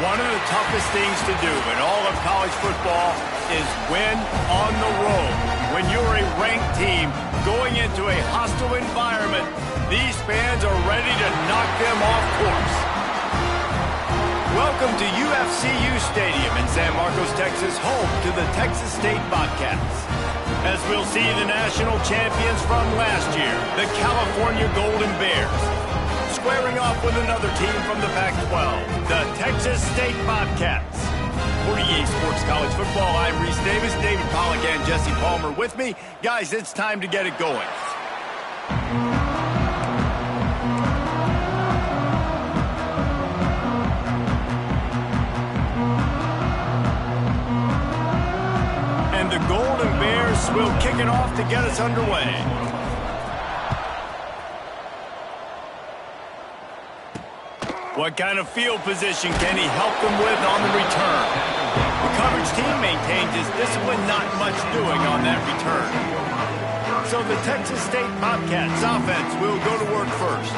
One of the toughest things to do in all of college football is win on the road. When you're a ranked team going into a hostile environment, these fans are ready to knock them off course. Welcome to UFCU Stadium in San Marcos, Texas, home to the Texas State Bobcats. As we'll see the national champions from last year, the California Golden Bears, squaring off with another team from the Pac-12, the Texas State Bobcats. For EA Sports College Football, I'm Reese Davis, David Pollack, and Jesse Palmer with me. Guys, it's time to get it going. And the Golden Bears will kick it off to get us underway. What kind of field position can he help them with on the return? The coverage team maintains his discipline, not much doing on that return. So the Texas State Bobcats offense will go to work first.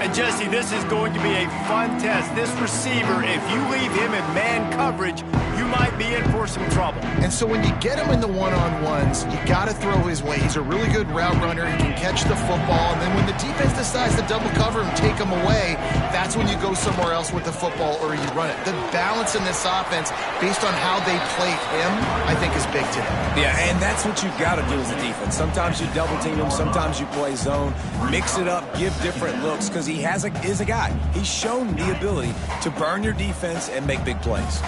And Jesse, this is going to be a fun test. This receiver, if you leave him in man coverage, you might be in for some trouble. And so when you get him in the one-on-ones, you got to throw his way. He's a really good route runner. He can catch the football. And then when the defense decides to double cover and take him away, that's when you go somewhere else with the football or you run it. The balance in this offense, based on how they play him, I think is big today. Yeah, and that's what you've got to do as a defense. Sometimes you double team him, sometimes you play zone, mix it up, give different looks, because he is a guy. He's shown the ability to burn your defense and make big plays.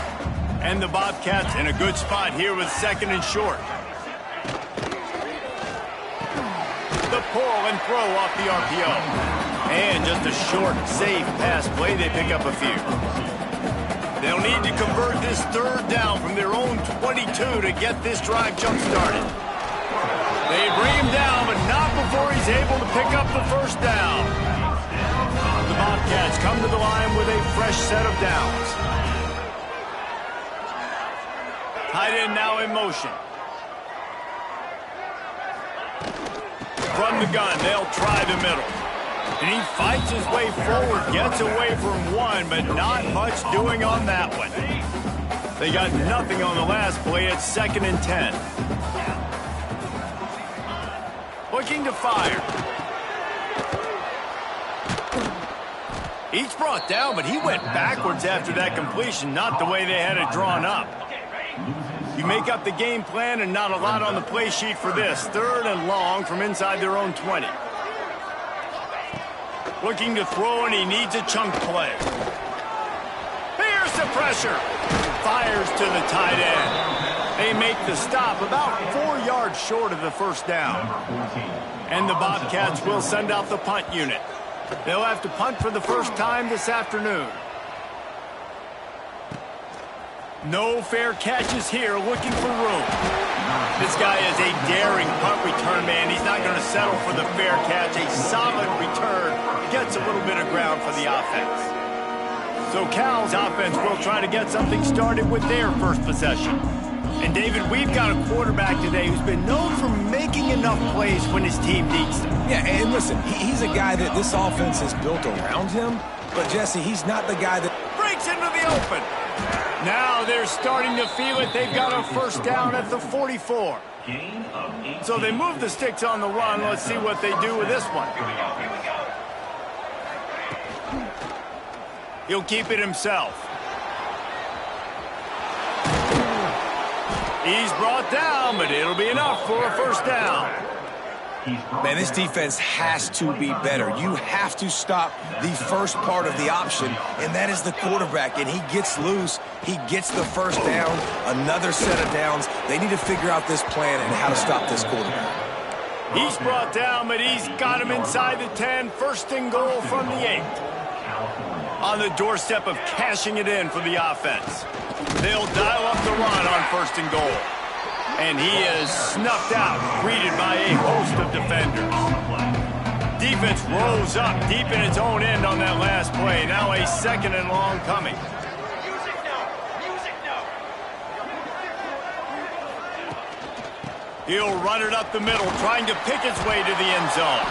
And the Bobcats in a good spot here with second and short. The pull and throw off the RPO. And just a short, safe pass play. They pick up a few. They'll need to convert this third down from their own 22 to get this drive jump-started. They bring him down, but not before he's able to pick up the first down. The Bobcats come to the line with a fresh set of downs. Tight end now in motion. From the gun, they'll try the middle. And he fights his way forward, gets away from one, but not much doing on that one. They got nothing on the last play. It's 2nd and 10. Looking to fire. He's brought down, but he went backwards after that completion, not the way they had it drawn up. You make up the game plan and not a lot on the play sheet for this. 3rd and long from inside their own 20. Looking to throw, and he needs a chunk play. Here's the pressure. Fires to the tight end. They make the stop about 4 yards short of the first down. And the Bobcats will send out the punt unit. They'll have to punt for the first time this afternoon. No fair catches here, looking for room. This guy is a daring punt return man. He's not going to settle for the fair catch. A solid return gets a little bit of ground for the offense. So Cal's offense will try to get something started with their first possession. And David, we've got a quarterback today who's been known for making enough plays when his team needs them. Yeah, and listen, he's a guy that this offense is built around him. But, Jesse, he's not the guy that breaks into the open. Now they're starting to feel it. They've got a first down at the 44. So they move the sticks on the run. Let's see what they do with this one. He'll keep it himself. He's brought down, but it'll be enough for a first down. Man, this defense has to be better. You have to stop the first part of the option, and that is the quarterback. And he gets loose. He gets the first down, another set of downs. They need to figure out this plan and how to stop this quarterback. He's brought down, but he's got him inside the 10. 1st and goal from the 8. On the doorstep of cashing it in for the offense. They'll dial up the run on 1st and goal. And he is snuffed out, greeted by a host of defenders. Defense rose up deep in its own end on that last play. Now a 2nd and long coming. He'll run it up the middle, trying to pick his way to the end zone.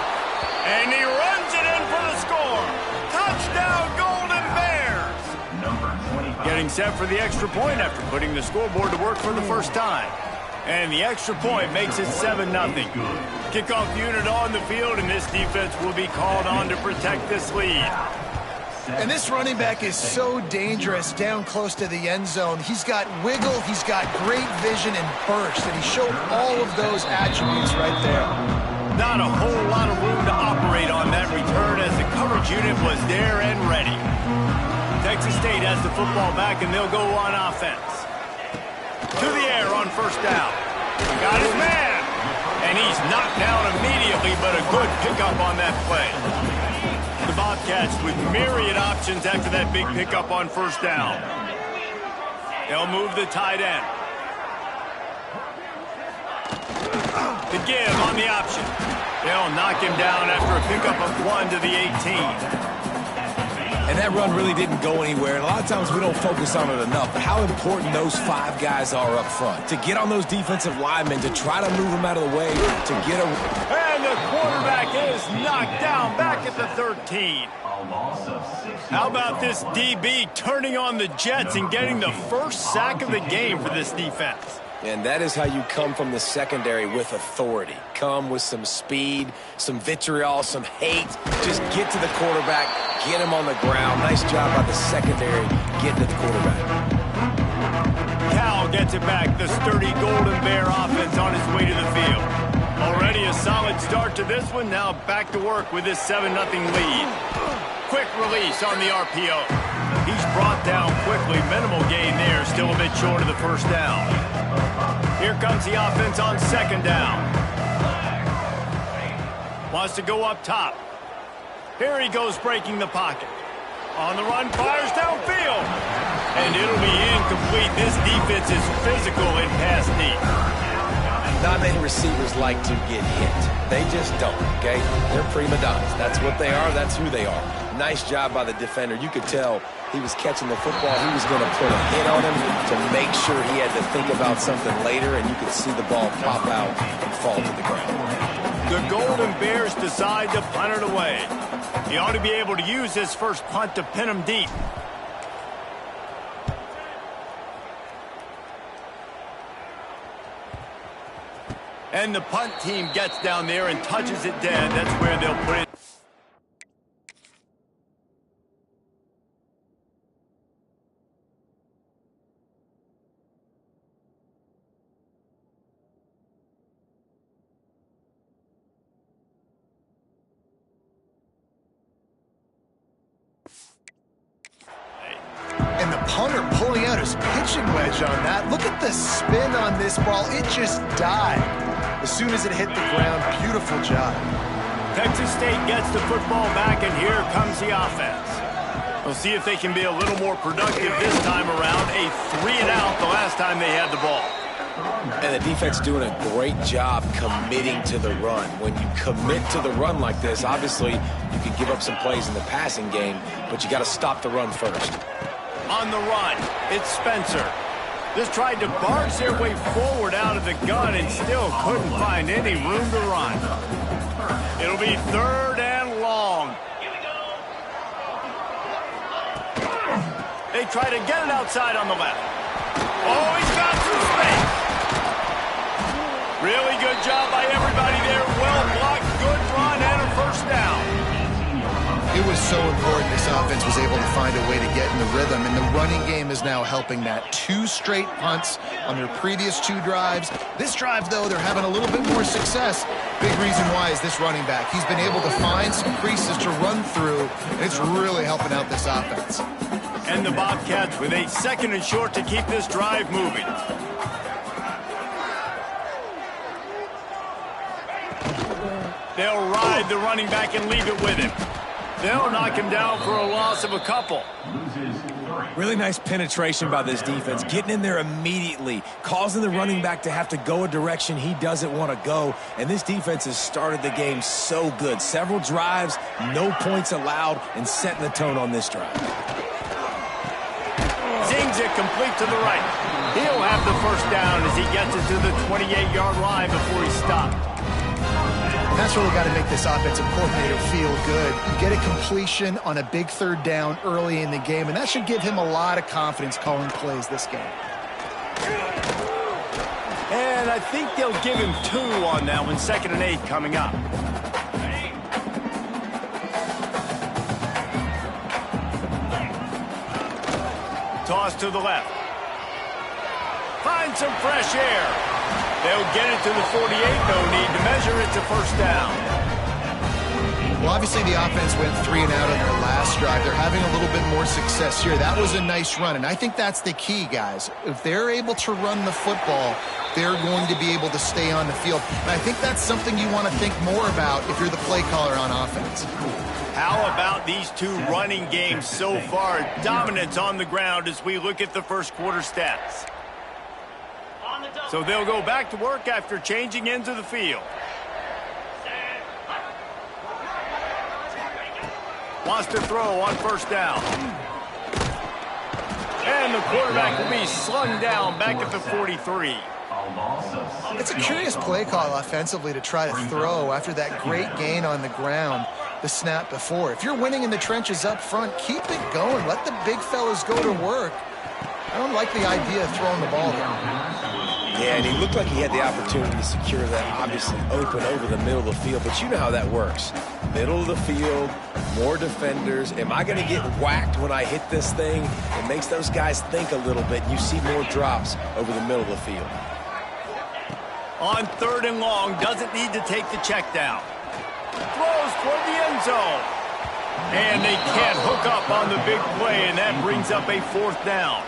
And he runs it in for the score. Touchdown, Golden Bears! getting set for the extra point after putting the scoreboard to work for the first time. And the extra point makes it 7-0. Kickoff unit on the field, and this defense will be called on to protect this lead. And this running back is so dangerous down close to the end zone. He's got wiggle, he's got great vision and burst, and he showed all of those attributes right there. Not a whole lot of room to operate on that return as the coverage unit was there and ready. Texas State has the football back, and they'll go on offense. To the air on first down. Got his man. And he's knocked down immediately, but a good pickup on that play. The Bobcats with myriad options after that big pickup on first down. They'll move the tight end. The give on the option. They'll knock him down after a pickup of 1 to the 18. And that run really didn't go anywhere. And a lot of times we don't focus on it enough. But how important those 5 guys are up front. To get on those defensive linemen, to try to move them out of the way, to get a... And the quarterback is knocked down back at the 13. How about this DB turning on the Jets and getting the first sack of the game for this defense? And that is how you come from the secondary with authority. Come with some speed, some vitriol, some hate. Just get to the quarterback, get him on the ground. Nice job by the secondary getting to the quarterback. Cal gets it back. The sturdy Golden Bear offense on its way to the field. Already a solid start to this one. Now back to work with this 7-0 lead. Quick release on the RPO. He's brought down quickly. Minimal gain there. Still a bit short of the first down. Here comes the offense on second down. Wants to go up top. Here he goes breaking the pocket. On the run, fires downfield. And it'll be incomplete. This defense is physical in pass deep. Not many receivers like to get hit. They just don't, okay? They're prima donnas. That's what they are. That's who they are. Nice job by the defender. You could tell he was catching the football. He was going to put a hit on him to make sure he had to think about something later, and you could see the ball pop out and fall to the ground. The Golden Bears decide to punt it away. He ought to be able to use his first punt to pin him deep. And the punt team gets down there and touches it dead. That's where they'll put it. And the punter pulling out his pitching wedge on that. Look at the spin on this ball. It just died as soon as it hit the ground. Beautiful job. Texas State gets the football back, and here comes the offense. We'll see if they can be a little more productive this time around. A 3-and-out the last time they had the ball. And the defense doing a great job committing to the run. When you commit to the run like this, obviously you can give up some plays in the passing game, but you got to stop the run first. On the run, it's Spencer. Just tried to barge their way forward out of the gun and still couldn't find any room to run. It'll be 3rd and long. They try to get it outside on the left. Oh, he's got some space. Really good job by everybody there. Well blocked, good run, and a first down. It was so important this offense was able to find a way to get in the rhythm, and the running game is now helping that. 2 straight punts on their previous 2 drives. This drive, though, they're having a little bit more success. Big reason why is this running back. He's been able to find some creases to run through, and it's really helping out this offense. And the Bobcats with a 2nd and short to keep this drive moving. They'll ride the running back and leave it with him. They'll knock him down for a loss of a couple. Really nice penetration by this defense, getting in there immediately, causing the running back to have to go a direction he doesn't want to go. And this defense has started the game so good. Several drives, no points allowed, and setting the tone on this drive. Zings it complete to the right. He'll have the first down as he gets it to the 28-yard line before he's stopped. That's really got to make this offensive coordinator feel good. You get a completion on a big third down early in the game, and that should give him a lot of confidence calling plays this game. And I think they'll give him 2 on that one. 2nd and 8 coming up. Toss to the left. Find some fresh air. They'll get it to the 48. No need to measure it to first down. Well, obviously the offense went 3 and out on their last drive. They're having a little bit more success here. That was a nice run, and I think that's the key, guys. If they're able to run the football, they're going to be able to stay on the field. And I think that's something you want to think more about if you're the play caller on offense. How about these 2 running games so far? Dominance on the ground as we look at the first quarter stats. So they'll go back to work after changing into the field. Wants to throw on first down. And the quarterback will be slung down back at the 43. It's a curious play call offensively to try to throw after that great gain on the ground the snap before. If you're winning in the trenches up front, keep it going. Let the big fellas go to work. I don't like the idea of throwing the ball there. Yeah, and he looked like he had the opportunity to secure that obviously open over the middle of the field, but you know how that works. Middle of the field, more defenders. Am I going to get whacked when I hit this thing? It makes those guys think a little bit. You see more drops over the middle of the field. On 3rd and long, doesn't need to take the check down. Throws toward the end zone. And they can't hook up on the big play, and that brings up a 4th down.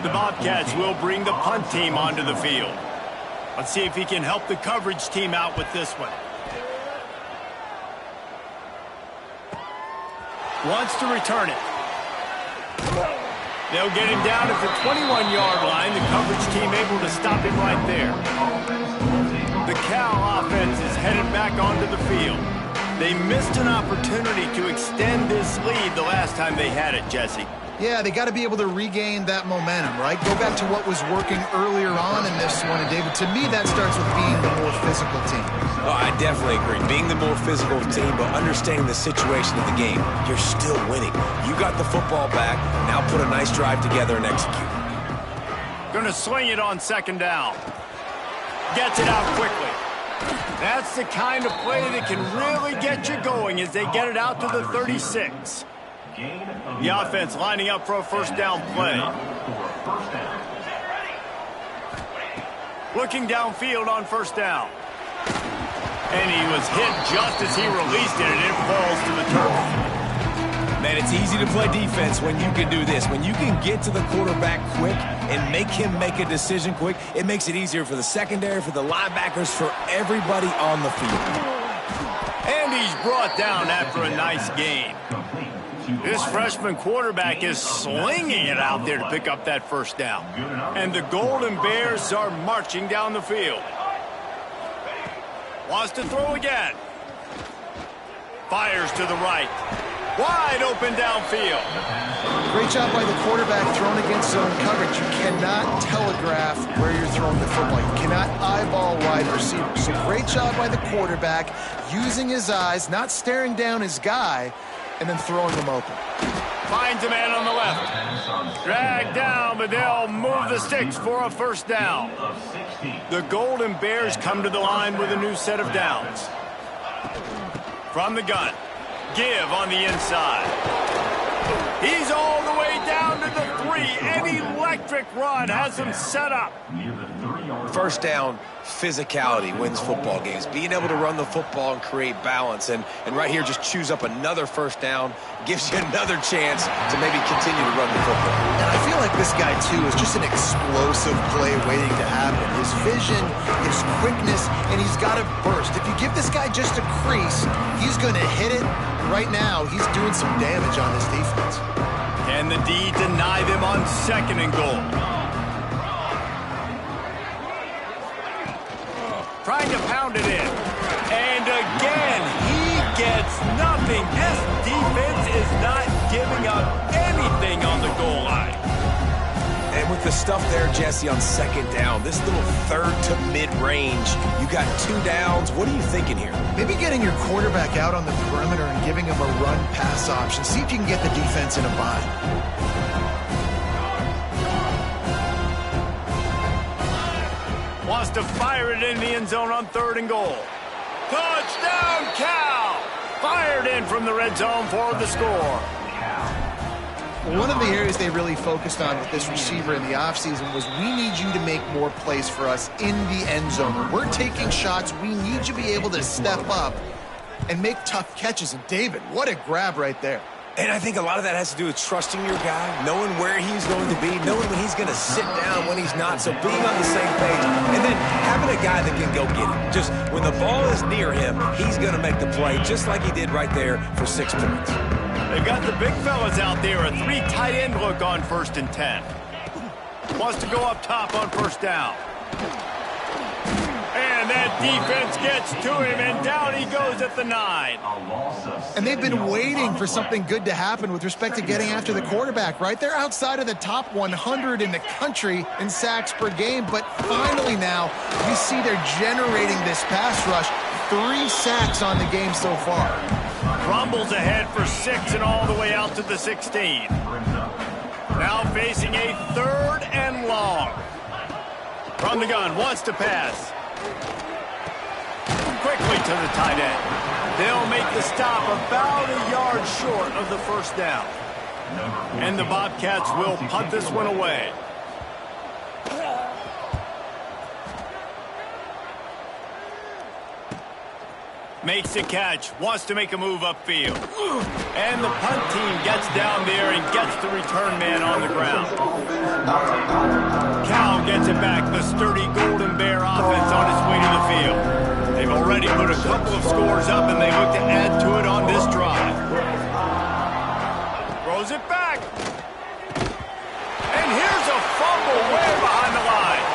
The Bobcats will bring the punt team onto the field. Let's see if he can help the coverage team out with this one. Wants to return it. They'll get him down at the 21-yard line. The coverage team able to stop him right there. The Cal offense is headed back onto the field. They missed an opportunity to extend this lead the last time they had it, Jesse. Yeah, they got to be able to regain that momentum, right? Go back to what was working earlier on in this one. And, David, to me, that starts with being the more physical team. Oh, I definitely agree. Being the more physical team, but understanding the situation of the game. You're still winning. You got the football back. Now put a nice drive together and execute. Going to swing it on 2nd down. Gets it out quickly. That's the kind of play that can really get you going as they get it out to the 36. The offense lining up for a first down play. Looking downfield on first down. And he was hit just as he released it, and it falls to the turf. Man, it's easy to play defense when you can do this. When you can get to the quarterback quick and make him make a decision quick, it makes it easier for the secondary, for the linebackers, for everybody on the field. And he's brought down after a nice gain. This freshman quarterback is slinging it out there to pick up that first down. And the Golden Bears are marching down the field. Wants to throw again. Fires to the right. Wide open downfield. Great job by the quarterback thrown against zone coverage. You cannot telegraph where you're throwing the football. You cannot eyeball wide receivers. So great job by the quarterback using his eyes, not staring down his guy, and then throwing them open. Finds a man on the left. Dragged down, but they'll move the sticks for a first down. The Golden Bears come to the line with a new set of downs. From the gun. Give on the inside. He's all the way down to the 3. An electric run has him set up. First down, physicality wins football games. Being able to run the football and create balance. And right here, just choose up another first down. Gives you another chance to maybe continue to run the football. And I feel like this guy, too, is just an explosive play waiting to happen. His vision, his quickness, and he's got a burst. If you give this guy just a crease, he's going to hit it. Right now, he's doing some damage on this defense. Can the D deny them on 2nd and goal? Trying to pound it in. And again, he gets nothing. This defense is not giving up anything on the goal line. And And with the stuff there, Jesse, on second down, this little third to mid-range, you got 2 downs. What are you thinking here? Maybe getting your quarterback out on the perimeter and giving him a run-pass option. See if you can get the defense in a bind. Wants to fire it in the end zone on 3rd and goal. Touchdown, Cal! Fired in from the red zone for the score. One of the areas they really focused on with this receiver in the offseason was we need you to make more plays for us in the end zone. When we're taking shots, we need you to be able to step up and make tough catches. And David, what a grab right there. And I think a lot of that has to do with trusting your guy, knowing where he's going to be, knowing when he's going to sit down, when he's not, so being on the same page, and then having a guy that can go get it. Just when the ball is near him, he's going to make the play, just like he did right there for 6 points. They've got the big fellas out there, a 3 tight end look on 1st and 10. Wants to go up top on 1st down. And that defense gets to him, and down he goes at the 9. And they've been waiting for something good to happen with respect to getting after the quarterback, right? They're outside of the top 100 in the country in sacks per game, but finally now you see they're generating this pass rush. 3 sacks on the game so far. Rumbles ahead for 6 and all the way out to the 16. Now facing a 3rd and long. From the gun, wants to pass. Quickly to the tight end. They'll make the stop about a yard short of the 1st down. And the Bobcats will punt this one away. Makes the catch, wants to make a move upfield. And the punt team gets down there and gets the return man on the ground. Cal gets it back, the sturdy Golden Bear offense on its way to the field. They've already put a couple of scores up and they look to add to it on this drive. Throws it back. And here's a fumble way behind the line.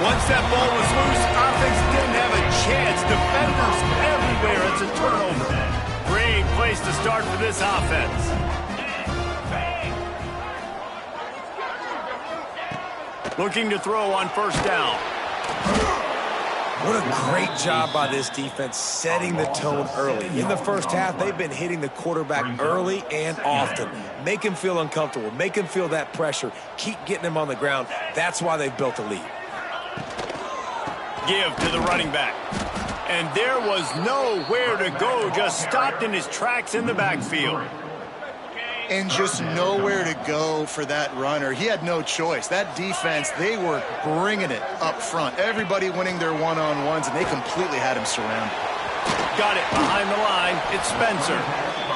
Once that ball was loose, offense didn't have a chance. Defenders everywhere. It's a turnover. Great place to start for this offense. Looking to throw on 1st down. What a great job by this defense setting the tone early. In the 1st half, they've been hitting the quarterback early and often. Make him feel uncomfortable. Make him feel that pressure. Keep getting him on the ground. That's why they've built a lead. Give to the running back. And there was nowhere to go, just stopped in his tracks in the backfield. And just nowhere to go for that runner. He had no choice. That defense, they were bringing it up front. Everybody winning their one-on-ones, and they completely had him surrounded. Got it behind the line. It's Spencer.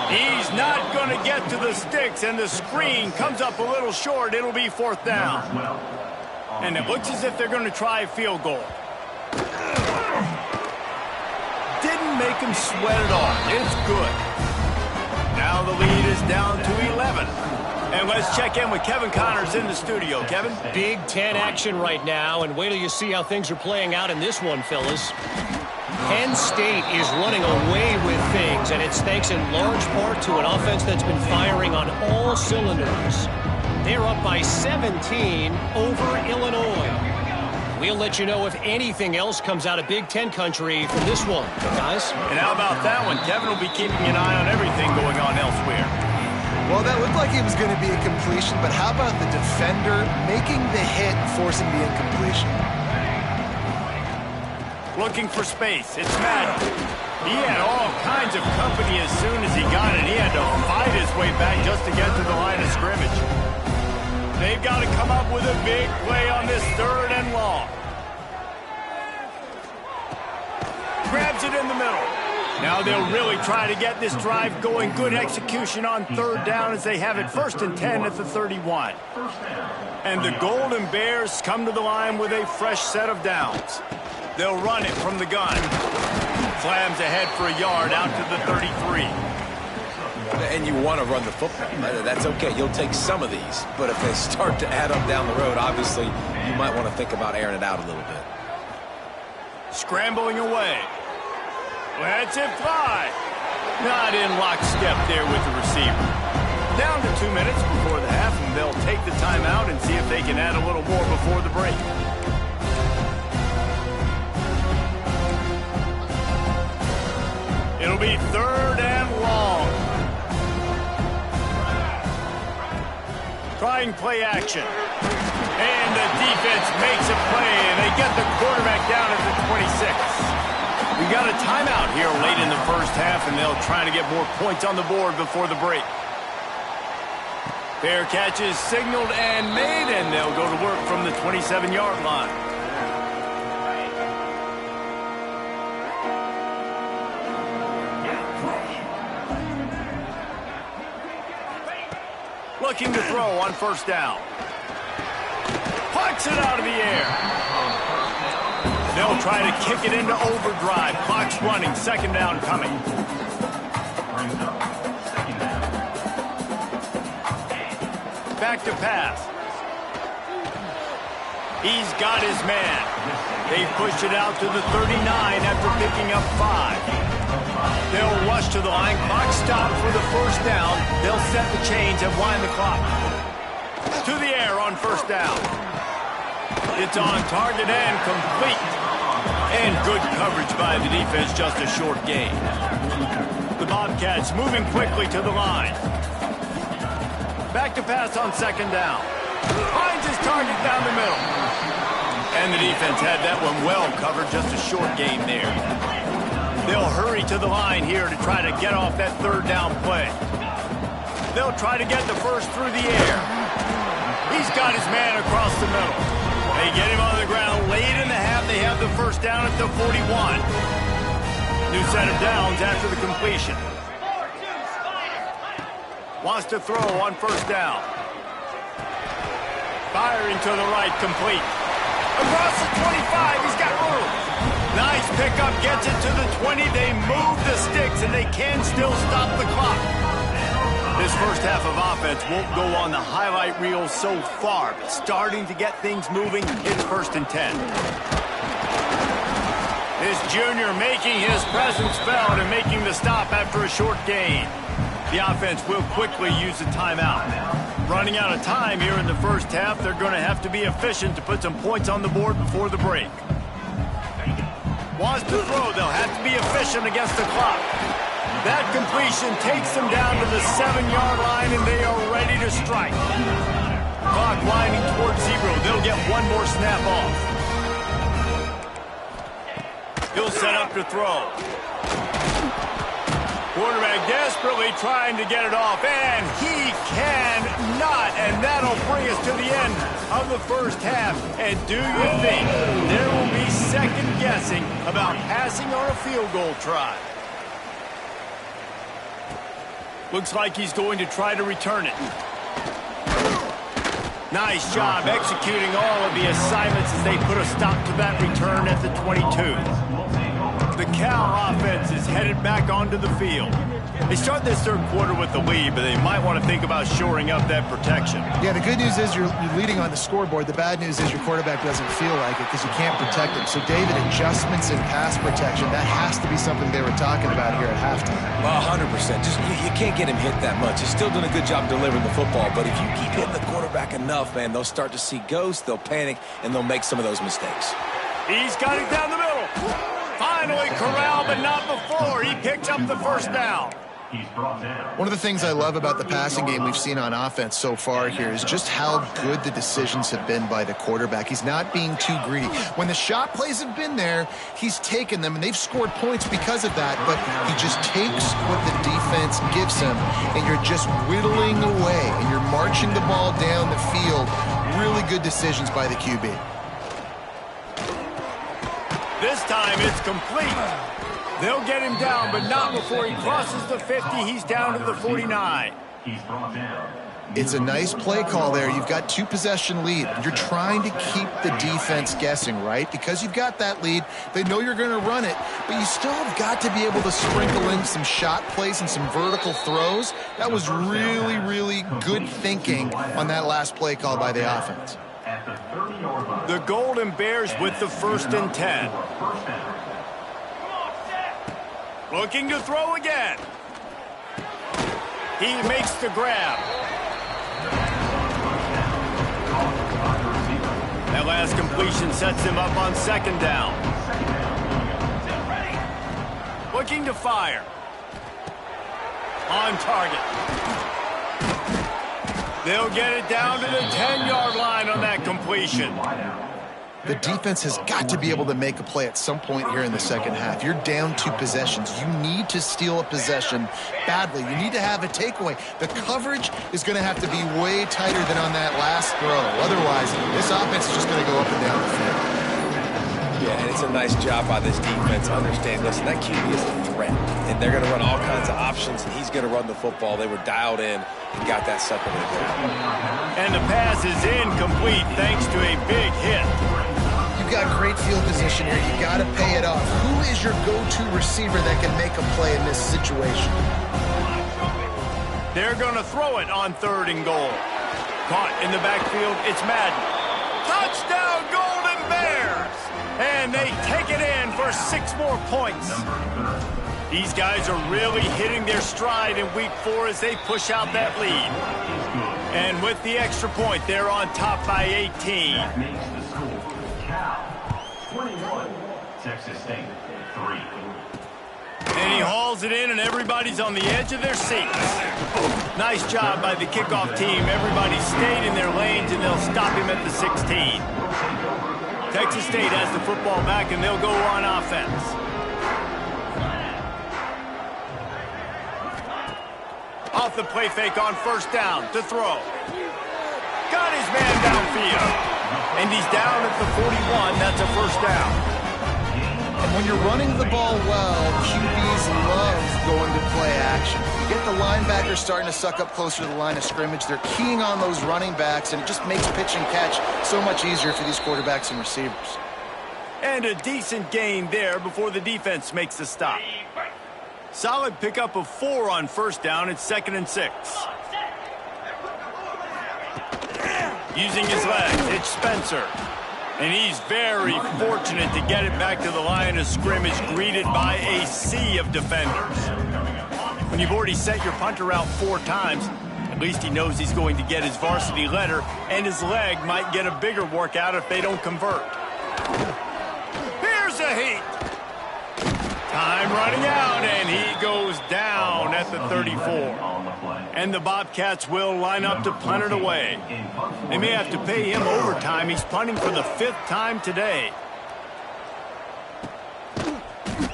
He's not going to get to the sticks, and the screen comes up a little short. It'll be 4th down. And it looks as if they're going to try a field goal. Didn't make him sweat at all. It's good. Now the lead is down to 11. And let's check in with Kevin Connors in the studio. Kevin? Big Ten action right now, and wait till you see how things are playing out in this one, fellas. Penn State is running away with things, and it's thanks in large part to an offense that's been firing on all cylinders. They're up by 17 over Illinois. We'll let you know if anything else comes out of Big Ten country from this one, guys. And how about that one? Kevin will be keeping an eye on everything going on elsewhere. Well, that looked like it was going to be a completion, but how about the defender making the hit, forcing the incompletion? Looking for space. It's Madden. He had all kinds of company as soon as he got it. He had to fight his way back just to get to the line of scrimmage. They've got to come up with a big play on this 3rd and long. Grabs it in the middle. Now they'll really try to get this drive going. Good execution on 3rd down as they have it 1st and 10 at the 31. And the Golden Bears come to the line with a fresh set of downs. They'll run it from the gun. Slams ahead for a yard out to the 33. And you want to run the football. That's okay. You'll take some of these. But if they start to add up down the road, obviously, you might want to think about airing it out a little bit. Scrambling away. Lets it fly. Not in lockstep there with the receiver. Down to 2 minutes before the half, and they'll take the timeout and see if they can add a little more before the break. It'll be 3rd and long. Trying play action. And the defense makes a play, and they get the quarterback down at the 26. We got a timeout here late in the first half, and they'll try to get more points on the board before the break. Fair catch is signaled and made, and they'll go to work from the 27-yard line. Looking to throw on 1st down. Pucks it out of the air. They'll try to kick it into overdrive. Clock's running. 2nd down coming. Back to pass. He's got his man. They pushed it out to the 39 after picking up 5. They'll rush to the line. Clock stopped for the 1st down. They'll set the chains and wind the clock. To the air on 1st down. It's on target and complete. And good coverage by the defense, just a short gain. The Bobcats moving quickly to the line. Back to pass on 2nd down. Finds his target down the middle. And the defense had that one well covered, just a short gain there. They'll hurry to the line here to try to get off that 3rd down play. They'll try to get the first through the air. He's got his man across the middle. They get him on the ground. Late in the half, they have the 1st down at the 41. New set of downs after the completion. Wants to throw on 1st down. Firing to the right, complete. Across the 25, he's got room. Nice pickup, gets it to the 20. They move the sticks, and they can still stop the clock. This first half of offense won't go on the highlight reel so far, but starting to get things moving. It's 1st and 10. This junior making his presence felt and making the stop after a short gain. The offense will quickly use a timeout. Running out of time here in the first half, they're going to have to be efficient to put some points on the board before the break. Wants to throw, they'll have to be efficient against the clock. That completion takes them down to the 7-yard line, and they are ready to strike. Clock winding towards 0. They'll get one more snap off. He'll set up to throw. Quarterback desperately trying to get it off, and he cannot, and that'll bring us to the end of the first half. And do you think there will be second guessing about passing on a field goal try? Looks like he's going to try to return it. Nice job executing all of the assignments as they put a stop to that return at the 22. The Cal offense is headed back onto the field. They start this 3rd quarter with the lead, but they might want to think about shoring up that protection. Yeah, the good news is you're leading on the scoreboard. The bad news is your quarterback doesn't feel like it because you can't protect him. So, David, adjustments in pass protection, that has to be something they were talking about here at halftime. Well, 100%. Just you can't get him hit that much. He's still doing a good job delivering the football, but if you keep hitting the quarterback enough, man, they'll start to see ghosts, they'll panic, and they'll make some of those mistakes. He's got it down the middle. Finally corralled, but not before. He picks up the 1st down. One of the things I love about the passing game we've seen on offense so far here is just how good the decisions have been by the quarterback. He's not being too greedy. When the shot plays have been there, he's taken them, and they've scored points because of that, but he just takes what the defense gives him, and you're just whittling away, and you're marching the ball down the field. Really good decisions by the QB. This time it's complete. They'll get him down, but not before he crosses the 50. He's down to the 49. It's a nice play call there. You've got 2-possession lead. You're trying to keep the defense guessing, right? Because you've got that lead. They know you're going to run it, but you still have got to be able to sprinkle in some shot plays and some vertical throws. That was really, really good thinking on that last play call by the offense. The Golden Bears with the 1st and 10. Looking to throw again. He makes the grab. last completion sets him up on second down. Looking to fire. On target. They'll get it down to the 10-yard line on that completion. The defense has got to be able to make a play at some point here in the second half. You're down 2 possessions. You need to steal a possession badly. You need to have a takeaway. The coverage is going to have to be way tighter than on that last throw. Otherwise, this offense is just going to go up and down the field. Yeah, and it's a nice job by this defense. Understand, listen, that QB is a threat, and they're going to run all kinds of options, and he's going to run the football. They were dialed in and got that sucker in there. And the pass is incomplete thanks to a big hit. You've got great field position here. You got to pay it off. Who is your go-to receiver that can make a play in this situation? They're going to throw it on 3rd and goal. Caught in the backfield, it's Madden. Touchdown, Golden Bears! And they take it in for 6 more points. These guys are really hitting their stride in week 4 as they push out that lead. And with the extra point, they're on top by 18. 21, Texas State, 3. And he hauls it in, and everybody's on the edge of their seats. Nice job by the kickoff team. Everybody stayed in their lanes, and they'll stop him at the 16. Texas State has the football back, and they'll go on offense. Off the play fake on 1st down to throw. Got his man downfield. And he's down at the 41. That's a 1st down. And when you're running the ball well, QBs love going to play action. You get the linebackers starting to suck up closer to the line of scrimmage. They're keying on those running backs, and it just makes pitch and catch so much easier for these quarterbacks and receivers. And a decent gain there before the defense makes the stop. Solid pickup of 4 on 1st down. It's 2nd and 6. Using his legs, it's Spencer. And he's very fortunate to get it back to the line of scrimmage, greeted by a sea of defenders. When you've already sent your punter out 4 times, at least he knows he's going to get his varsity letter, and his leg might get a bigger workout if they don't convert. Here's a heat. Time running out, and he goes down at the 34. And the Bobcats will line up to punt it away. They may have to pay him overtime. He's punting for the 5th time today.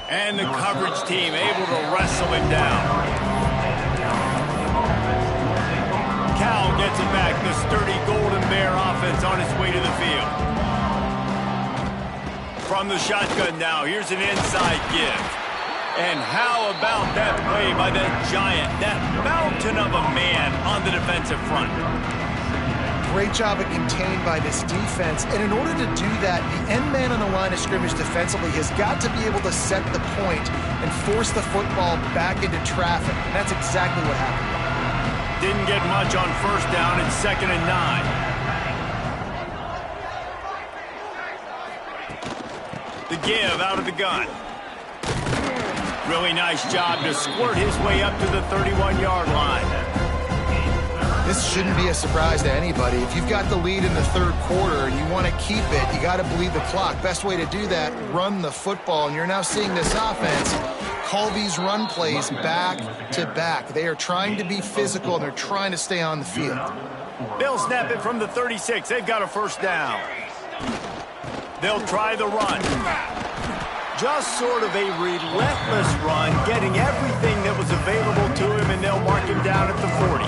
And the coverage team able to wrestle him down. Cal gets it back. The sturdy Golden Bear offense on its way to the field. From the shotgun now, here's an inside give. And how about that play by that giant, that mountain of a man on the defensive front? Great job at contained by this defense. And in order to do that, the end man on the line of scrimmage defensively has got to be able to set the point and force the football back into traffic. And that's exactly what happened. Didn't get much on 1st down. It's 2nd and 9. The give out of the gun. Really nice job to squirt his way up to the 31-yard line. This shouldn't be a surprise to anybody. If you've got the lead in the 3rd quarter and you want to keep it, you got to bleed the clock. Best way to do that, run the football. And you're now seeing this offense call these run plays back to back. They are trying to be physical, and they're trying to stay on the field. They'll snap it from the 36. They've got a 1st down. They'll try the run. Just sort of a relentless run, getting everything that was available to him, and they'll mark him down at the 40.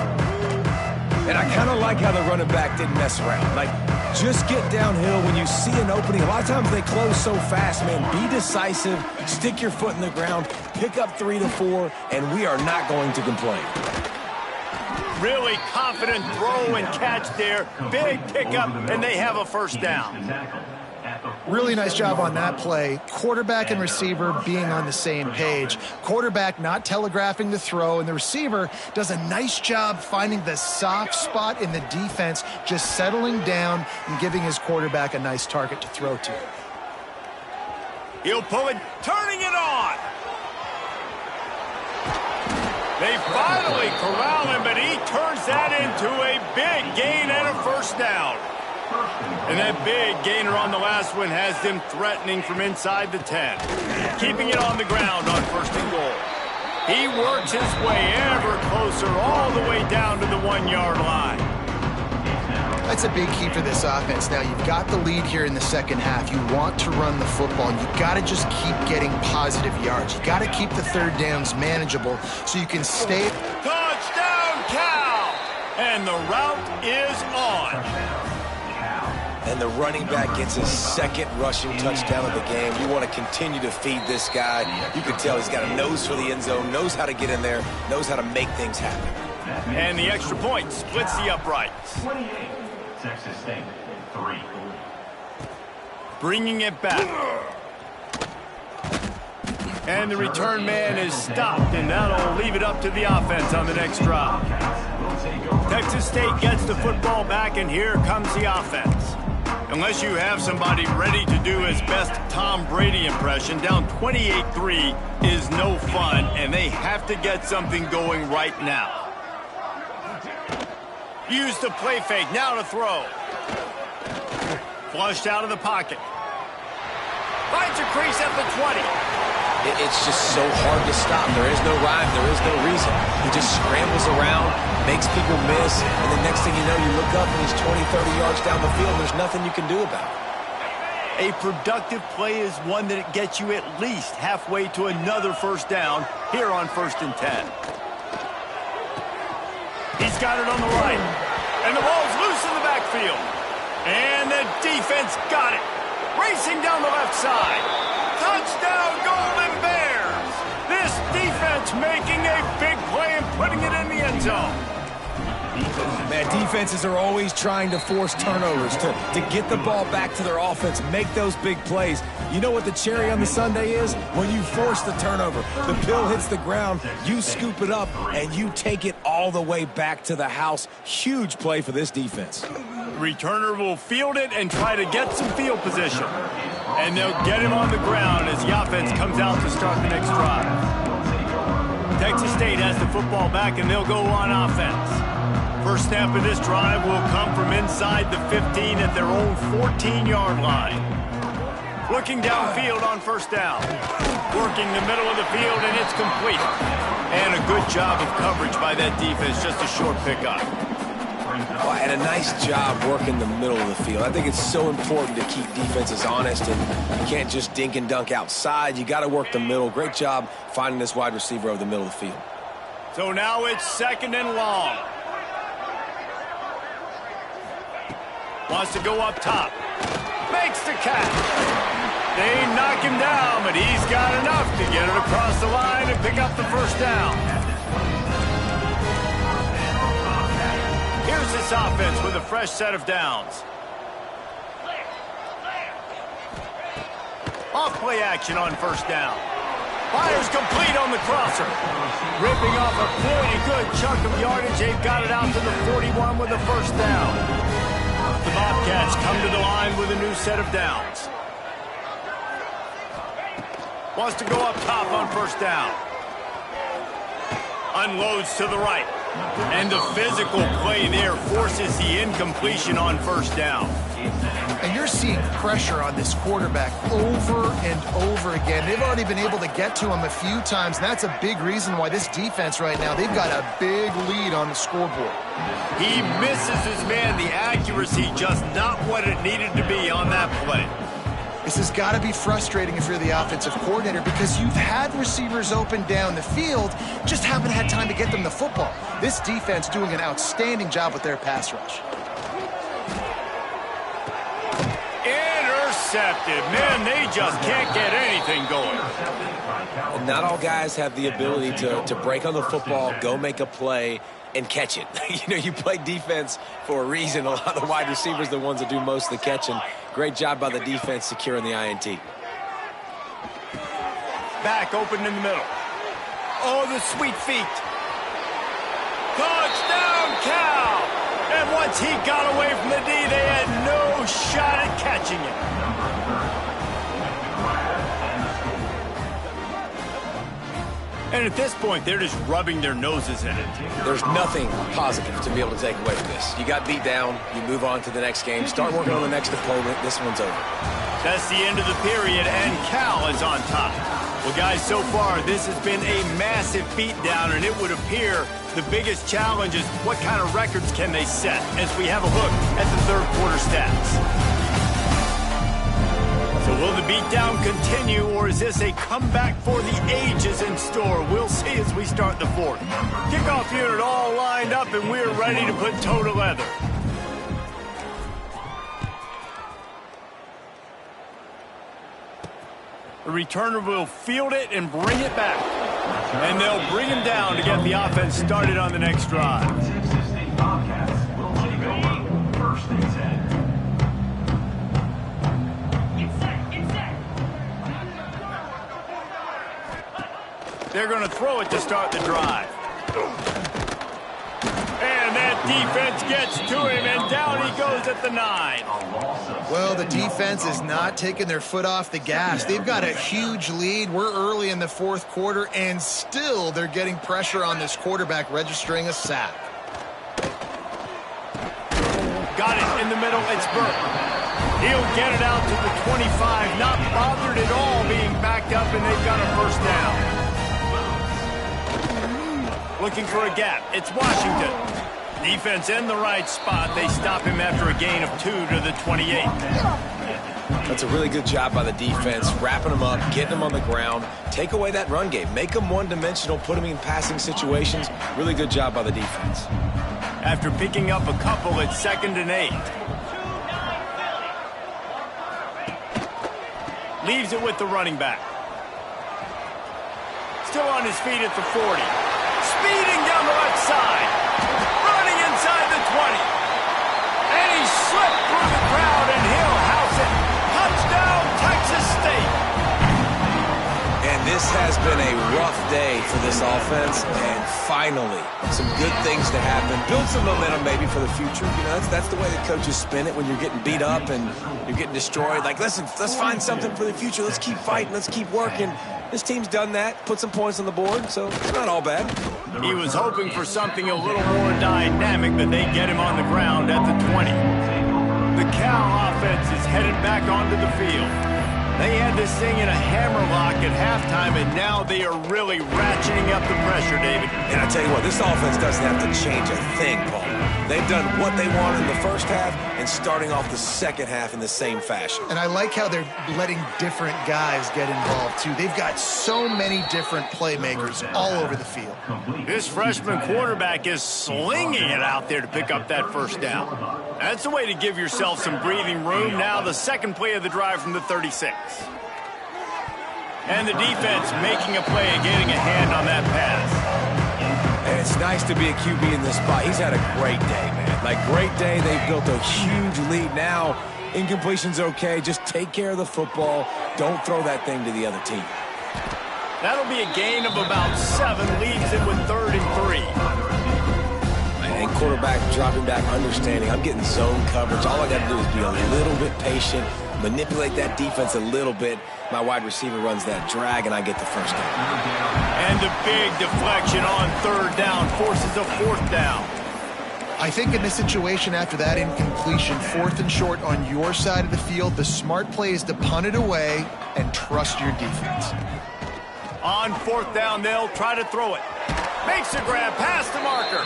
And I kind of like how the running back didn't mess around. Like, just get downhill when you see an opening. A lot of times they close so fast, man. Be decisive, stick your foot in the ground, pick up 3 to 4, and we are not going to complain. Really confident throw and catch there. Big pickup, and they have a 1st down. Really nice job on that play. Quarterback and receiver being on the same page. Quarterback not telegraphing the throw, and the receiver does a nice job finding the soft spot in the defense, just settling down and giving his quarterback a nice target to throw to. He'll pull it, turning it on. They finally corral him, but he turns that into a big gain and a 1st down. And that big gainer on the last one has them threatening from inside the 10. Keeping it on the ground on 1st and goal. He works his way ever closer all the way down to the 1-yard line. That's a big key for this offense. Now, you've got the lead here in the second half. You want to run the football. You got to just keep getting positive yards. You got to keep the third downs manageable so you can stay. Touchdown, Cal! And the route is on. And the running back gets his 2nd rushing touchdown of the game. You want to continue to feed this guy. You can tell he's got a nose for the end zone, knows how to get in there, knows how to make things happen. And the extra point splits the uprights. 28, Texas State, 3. Bringing it back. And the return man is stopped, and that'll leave it up to the offense on the next drive. Texas State gets the football back, and here comes the offense. Unless you have somebody ready to do his best Tom Brady impression, down 28-3 is no fun, and they have to get something going right now. Use the play fake, now to throw. Flushed out of the pocket. Finds a crease at the 20. It's just so hard to stop. There is no rhyme. There is no reason. He just scrambles around, makes people miss, and the next thing you know, you look up and he's 20, 30 yards down the field. There's nothing you can do about it. A productive play is one that gets you at least halfway to another 1st down here on 1st and 10. He's got it on the right, and the ball's loose in the backfield. And the defense got it. Racing down the left side. Touchdown, Golden Bears! This defense making a big play and putting it in the end zone. Man, defenses are always trying to force turnovers, to get the ball back to their offense, make those big plays. You know what the cherry on the sundae is? When you force the turnover, the pill hits the ground, you scoop it up, and you take it all the way back to the house. Huge play for this defense. Returner will field it and try to get some field position. And they'll get him on the ground as the offense comes out to start the next drive. Texas State has the football back, and they'll go on offense. First snap of this drive will come from inside the 15 at their own 14-yard line. Looking downfield on 1st down. Working the middle of the field, and it's complete. And a good job of coverage by that defense, just a short pickup. Oh, and a nice job working the middle of the field. I think it's so important to keep defenses honest, and you can't just dink and dunk outside. You got to work the middle. Great job finding this wide receiver over the middle of the field. So now it's 2nd and long. Wants to go up top. Makes the catch. They knock him down, but he's got enough to get it across the line and pick up the 1st down. Here's this offense with a fresh set of downs. Off play action on 1st down. Fires complete on the crosser. Ripping off a pretty good chunk of yardage. They've got it out to the 41 with the 1st down. The Bobcats come to the line with a new set of downs. Wants to go up top on 1st down. Unloads to the right. And the physical play there forces the incompletion on 1st down. And you're seeing pressure on this quarterback over and over again. They've already been able to get to him a few times, and that's a big reason why this defense right now, they've got a big lead on the scoreboard. He misses his man. The accuracy just not what it needed to be on that play. This has got to be frustrating if you're the offensive coordinator because you've had receivers open down the field, just haven't had time to get them the football. This defense doing an outstanding job with their pass rush. Intercepted. Man, they just can't get anything going. And not all guys have the ability to break on the football, go make a play, and catch it. You know, you play defense for a reason. A lot of wide receivers are the ones that do most of the catching. Great job by the defense securing the INT. Back open in the middle. Oh, the sweet feet. Touchdown, Cal! And once he got away from the D, they had no shot at catching it. And at this point, they're just rubbing their noses in it. There's nothing positive to be able to take away from this. You got beat down, you move on to the next game, start working on the next opponent. This one's over. That's the end of the period, and Cal is on top. Well, guys, so far, this has been a massive beatdown, and it would appear the biggest challenge is what kind of records can they set, as we have a look at the third quarter stats. So will the beatdown continue, or is this a comeback for the ages in store? We'll see as we start the fourth. Kickoff unit all lined up, and we're ready to put toe to leather. The returner will field it and bring it back. And they'll bring him down to get the offense started on the next drive. Texas State Bobcats will take over first and 10. They're going to throw it to start the drive. And that defense gets to him, and down he goes at the 9. Well, the defense is not taking their foot off the gas. They've got a huge lead. We're early in the fourth quarter, and still they're getting pressure on this quarterback, registering a sack. Got it in the middle. It's Burke. He'll get it out to the 25, not bothered at all being backed up, and they've got a first down. Looking for a gap. It's Washington. Defense in the right spot. They stop him after a gain of 2 to the 28. That's a really good job by the defense, wrapping them up, getting them on the ground, take away that run game, make them one-dimensional, put them in passing situations. Really good job by the defense. After picking up a couple, it's 2nd and 8. Leaves it with the running back. Still on his feet at the 40. Speeding down the left side. Running inside the 20. And he slipped through the crowd, and he'll house it. Touchdown, Texas State. And this has been a rough day for this offense, and finally, some good things to happen. Build some momentum maybe for the future. You know, that's the way that coaches spin it when you're getting beat up and you're getting destroyed. Like, listen, let's find something for the future. Let's keep fighting. Let's keep working. This team's done that, put some points on the board, so it's not all bad. He was hoping for something a little more dynamic, but they get him on the ground at the 20. The Cal offense is headed back onto the field. They had this thing in a hammerlock at halftime, and now they are really ratcheting up the pressure, David. And I tell you what, this offense doesn't have to change a thing, Paul. They've done what they wanted in the first half and starting off the second half in the same fashion. And I like how they're letting different guys get involved, too. They've got so many different playmakers all over the field. This freshman quarterback is slinging it out there to pick up that first down. That's the way to give yourself some breathing room. Now the second play of the drive from the 36. And the defense making a play and getting a hand on that pass. And it's nice to be a QB in this spot. He's had a great day, man. Like, great day. They've built a huge lead now. Incompletion's okay. Just take care of the football. Don't throw that thing to the other team. That'll be a gain of about 7. Leaves it with 3rd and 3. And quarterback dropping back, understanding. I'm getting zone coverage. All I got to do is be a little bit patient, manipulate that defense a little bit. My wide receiver runs that drag, and I get the first down. And the big deflection on 3rd down forces a 4th down. I think in this situation after that incompletion, 4th and short on your side of the field, the smart play is to punt it away and trust your defense. On 4th down, they'll try to throw it. Makes a grab past the marker.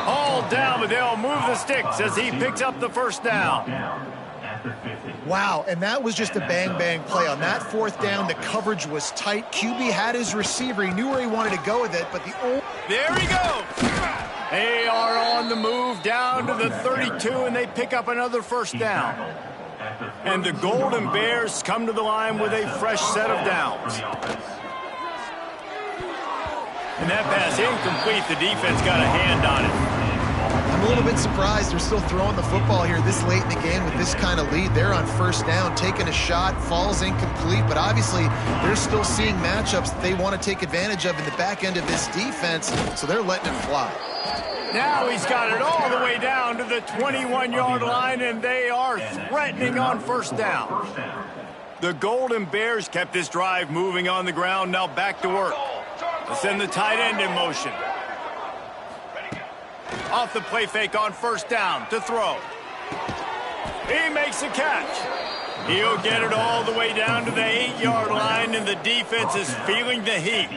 All down, but they'll move the sticks as he picks up the first down. Wow, and that was just a bang-bang play. On that 4th down, the coverage was tight. QB had his receiver. He knew where he wanted to go with it, but there he goes. They are on the move down to the 32, and they pick up another first down. And the Golden Bears come to the line with a fresh set of downs. And that pass incomplete. The defense got a hand on it. I'm a little bit surprised they're still throwing the football here this late in the game with this kind of lead. They're on 1st down, taking a shot, falls incomplete, but obviously they're still seeing matchups that they want to take advantage of in the back end of this defense, so they're letting it fly. Now he's got it all the way down to the 21-yard line, and they are threatening on 1st down. The Golden Bears kept this drive moving on the ground. Now back to work. Let's send the tight end in motion. Off the play fake on first down to throw. He makes a catch. He'll get it all the way down to the 8-yard line, and the defense is feeling the heat.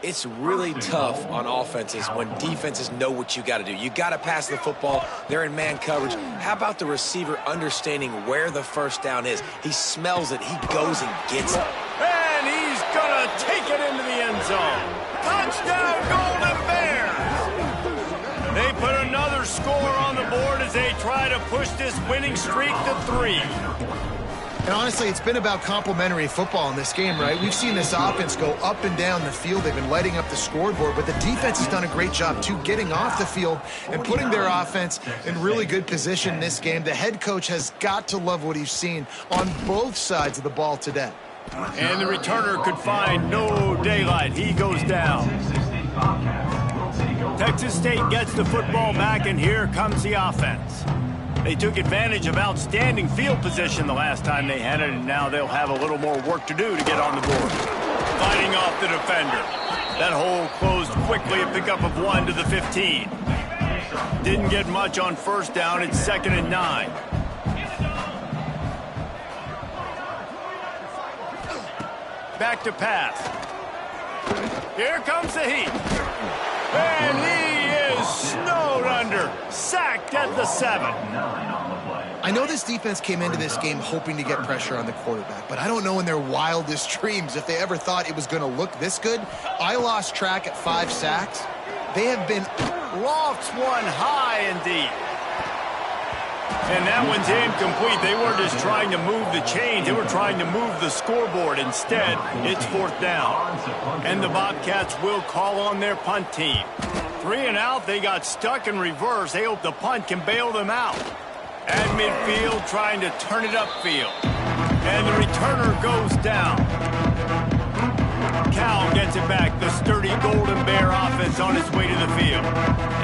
It's really tough on offenses when defenses know what you got to do. You got to pass the football. They're in man coverage. How about the receiver understanding where the first down is? He smells it. He goes and gets it. And he's going to take it into the end zone. Touchdown, Golden Bears! They put another score on the board as they try to push this winning streak to 3. And honestly, it's been about complementary football in this game, right? We've seen this offense go up and down the field. They've been lighting up the scoreboard, but the defense has done a great job, too, getting off the field and putting their offense in really good position in this game. The head coach has got to love what he's seen on both sides of the ball today. And the returner could find no daylight. He goes down. Texas State gets the football back, and here comes the offense. They took advantage of outstanding field position the last time they had it, and now they'll have a little more work to do to get on the board. Fighting off the defender. That hole closed quickly, a pickup of 1 to the 15. Didn't get much on first down. It's 2nd and 9. Back to pass. Here comes the heat. And he is snowed under. Sacked at the 7. I know this defense came into this game hoping to get pressure on the quarterback, but I don't know in their wildest dreams if they ever thought it was going to look this good. I lost track at 5 sacks. They have been lofts one high and deep. And that one's incomplete. They weren't just trying to move the chains. They were trying to move the scoreboard. Instead, it's 4th down. And the Bobcats will call on their punt team. 3 and out. They got stuck in reverse. They hope the punt can bail them out. At midfield, trying to turn it upfield. And the returner goes down. Cal gets it back. The sturdy Golden Bear offense on its way to the field.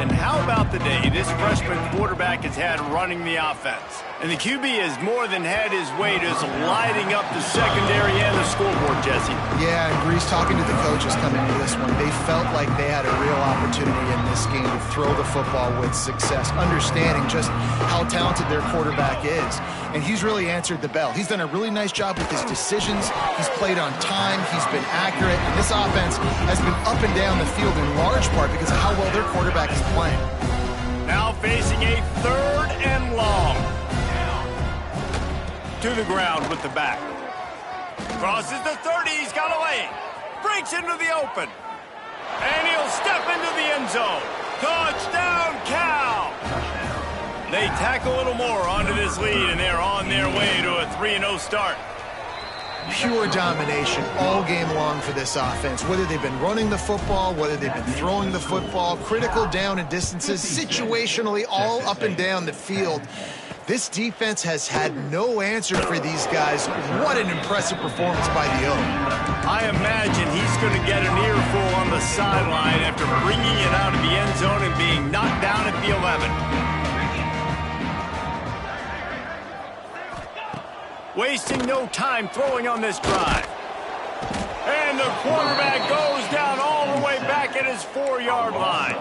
And how about the day this freshman quarterback has had running the offense? And the QB has more than had his way just lighting up the secondary and the scoreboard, Jesse. Yeah, and Grease, talking to the coaches coming into this one, they felt like they had a real opportunity in this game to throw the football with success, understanding just how talented their quarterback is. And he's really answered the bell. He's done a really nice job with his decisions. He's played on time. He's been accurate. And this offense has been up and down the field in large part because of how well their quarterback is playing. Now facing a 3rd and long. To the ground with the back. Crosses the 30. He's got a lane. Breaks into the open. And he'll step into the end zone. Touchdown, Cal! They tack a little more onto this lead, and they're on their way to a 3-0 start. Pure domination all game long for this offense. Whether they've been running the football, whether they've been throwing the football, critical down and distances, situationally all up and down the field. This defense has had no answer for these guys. What an impressive performance by the O. I imagine he's going to get an earful on the sideline after bringing it out of the end zone and being knocked down at the 11. Wasting no time throwing on this drive. And the quarterback goes down all the way back at his 4-yard line.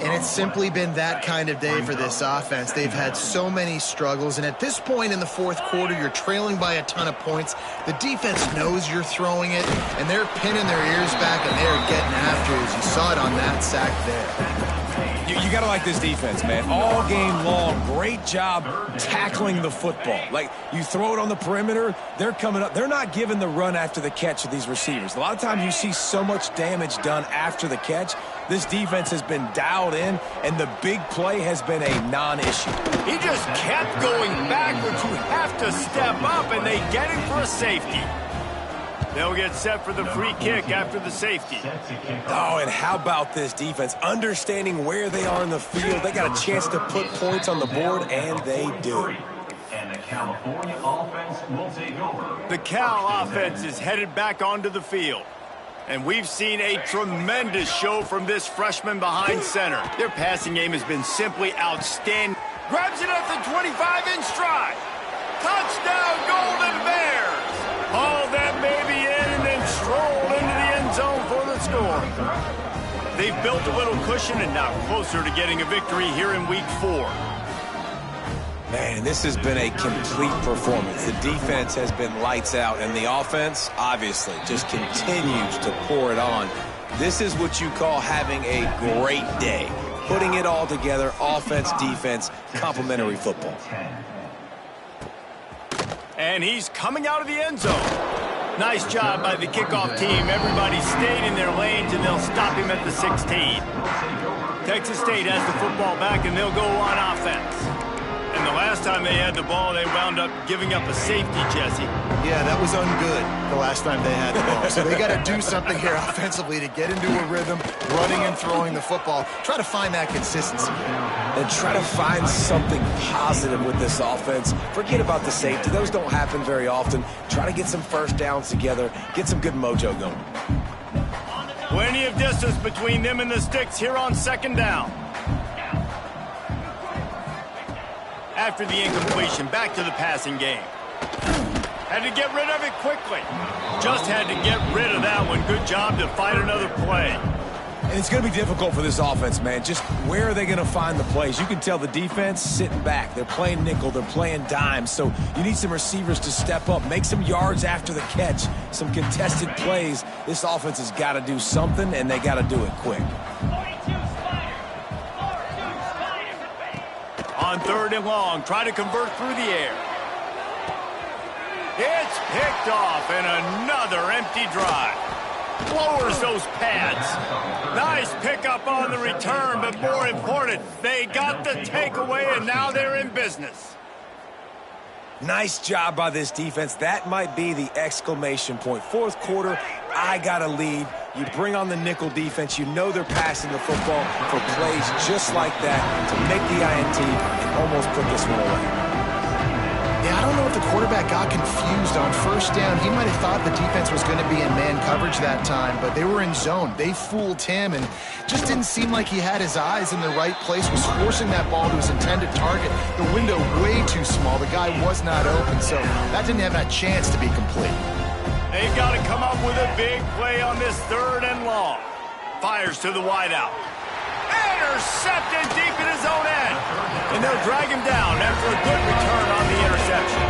And it's simply been that kind of day for this offense. They've had so many struggles, and at this point in the 4th quarter, you're trailing by a ton of points. The defense knows you're throwing it, and they're pinning their ears back, and they're getting after it, as you saw it on that sack there. You got to like this defense, man. All game long, great job tackling the football. Like, you throw it on the perimeter, they're coming up. They're not giving the run after the catch of these receivers. A lot of times you see so much damage done after the catch. This defense has been dialed in, and the big play has been a non-issue. He just kept going backwards. You have to step up, and they get him for a safety. They'll get set for the free kick after the safety. Oh, and how about this defense? Understanding where they are in the field. They got a chance to put points on the board, and they do. And the California offense will take over. The Cal offense is headed back onto the field. And we've seen a tremendous show from this freshman behind center. Their passing game has been simply outstanding. Grabs it at the 25 in stride. Touchdown, Golden Bears! Hauled that baby in and then strolled into the end zone score. They've built a little cushion and now closer to getting a victory here in Week 4. Man, this has been a complete performance. The defense has been lights out, and the offense, obviously, just continues to pour it on. This is what you call having a great day. Putting it all together, offense, defense, complementary football. And he's coming out of the end zone. Nice job by the kickoff team. Everybody stayed in their lanes, and they'll stop him at the 16. Texas State has the football back, and they'll go on offense. And the last time they had the ball, they wound up giving up a safety, Jesse. Yeah, that was ungood the last time they had the ball. So they got to do something here offensively to get into a rhythm, running and throwing the football. Try to find that consistency. And try to find something positive with this offense. Forget about the safety. Those don't happen very often. Try to get some first downs together. Get some good mojo going. Plenty of distance between them and the sticks here on second down. After the incompletion, back to the passing game. Had to get rid of it quickly. Just had to get rid of that one. Good job to find another play. And it's going to be difficult for this offense, man. Just where are they going to find the plays? You can tell the defense sitting back. They're playing nickel. They're playing dime. So you need some receivers to step up, make some yards after the catch, some contested plays. This offense has got to do something, and they got to do it quick. On third and long, try to convert through the air. It's picked off, and another empty drive. Lowers those pads. Nice pickup on the return, but more important, they got the takeaway, and now they're in business. Nice job by this defense. That might be the exclamation point. Fourth quarter, I got a lead. You bring on the nickel defense. You know they're passing the football for plays just like that to make the INT and almost put this one away. Yeah, I don't know if the quarterback got confused on first down. He might have thought the defense was going to be in man coverage that time, but they were in zone. They fooled him and just didn't seem like he had his eyes in the right place, was forcing that ball to his intended target. The window way too small. The guy was not open, so that didn't have that chance to be complete. They've got to come up with a big play on this third and long. Fires to the wideout. Intercepted deep in his own end. And they'll drag him down after a good return on the interception.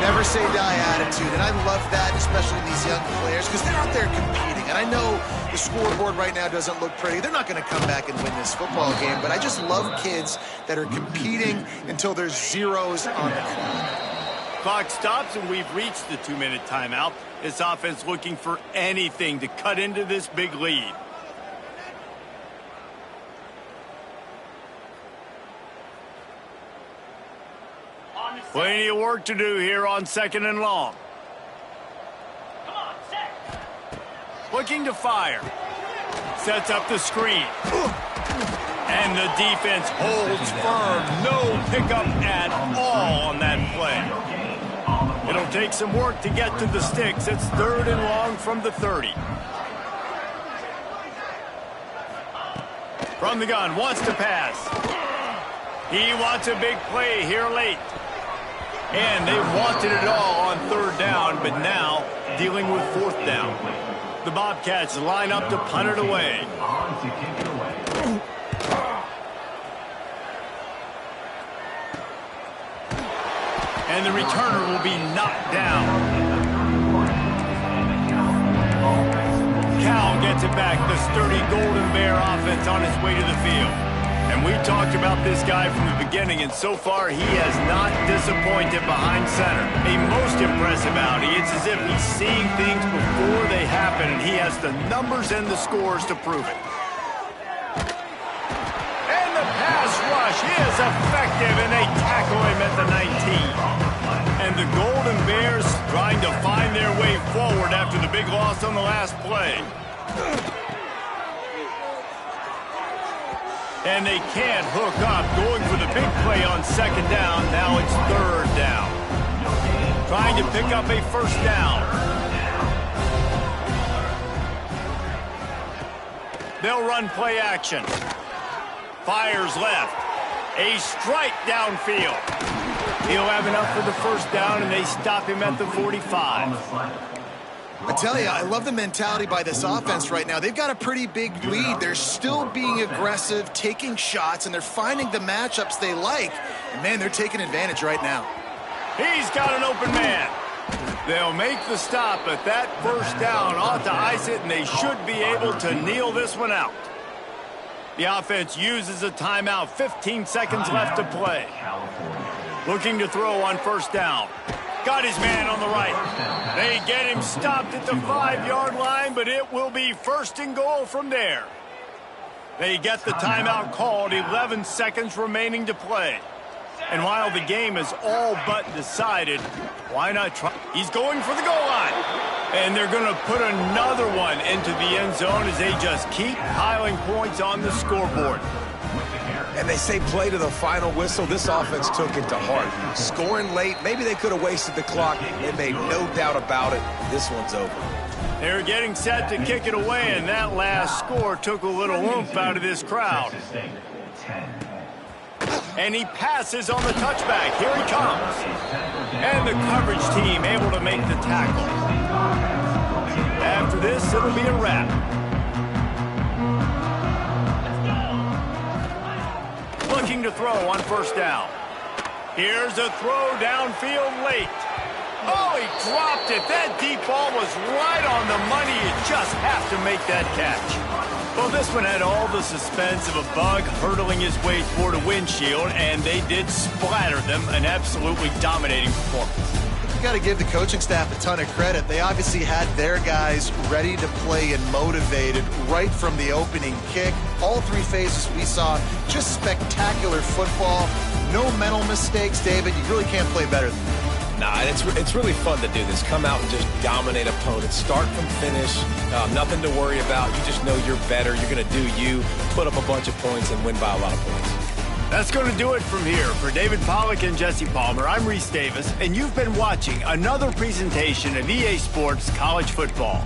Never say die attitude, and I love that, especially in these young players, because they're out there competing. And I know the scoreboard right now doesn't look pretty. They're not going to come back and win this football game, but I just love kids that are competing until there's zeros on the clock. Clock stops, and we've reached the 2-minute timeout. This offense looking for anything to cut into this big lead. Plenty of work to do here on second and long. Come on, set. Looking to fire. Sets up the screen. And the defense holds firm. No pickup at all on that play. It'll take some work to get to the sticks. It's third and long from the 30. From the gun, wants to pass. He wants a big play here late. And they wanted it all on third down, but now dealing with fourth down. The Bobcats line up to punt it away. On to kick it away. And the returner will be knocked down. Cal gets it back. The sturdy Golden Bear offense on its way to the field. And we talked about this guy from the beginning, and so far he has not disappointed behind center. A most impressive outing. It's as if he's seeing things before they happen, and he has the numbers and the scores to prove it. And the pass rush is effective, and they tackle him at the 19. And the Golden Bears trying to find their way forward after the big loss on the last play. And they can't hook up, going for the big play on second down. Now it's third down. Trying to pick up a first down. They'll run play action. Fires left. A strike downfield. He'll have enough for the first down, and they stop him at the 45. I tell you, I love the mentality by this offense right now. They've got a pretty big lead. They're still being aggressive, taking shots, and they're finding the matchups they like. And, man, they're taking advantage right now. He's got an open man. They'll make the stop, but that first down ought to ice it, and they should be able to kneel this one out. The offense uses a timeout. 15 seconds left to play. Looking to throw on first down. Got his man on the right. They get him stopped at the 5-yard line, but it will be first and goal from there. They get the timeout called. 11 seconds remaining to play. And while the game is all but decided, why not try? He's going for the goal line. And they're going to put another one into the end zone as they just keep piling points on the scoreboard. And they say play to the final whistle. This offense took it to heart. Scoring late, maybe they could have wasted the clock. They made no doubt about it. This one's over. They're getting set to kick it away, and that last score took a little oomph out of this crowd. And he passes on the touchback. Here he comes. And the coverage team able to make the tackle. After this, it'll be a wrap. Looking to throw on first down. Here's a throw downfield late. Oh, he dropped it. That deep ball was right on the money. You just have to make that catch. Well, this one had all the suspense of a bug hurtling his way toward a windshield, and they did splatter them. An absolutely dominating performance. You got to give the coaching staff a ton of credit. They obviously had their guys ready to play and motivated right from the opening kick. All three phases we saw, just spectacular football. No mental mistakes, David. You really can't play better than that. Nah, it's really fun to do this. Come out and just dominate opponents. Start from finish. Nothing to worry about. You just know you're better. You're going to do you, put up a bunch of points, and win by a lot of points. That's going to do it from here. For David Pollack and Jesse Palmer, I'm Reese Davis, and you've been watching another presentation of EA Sports College Football.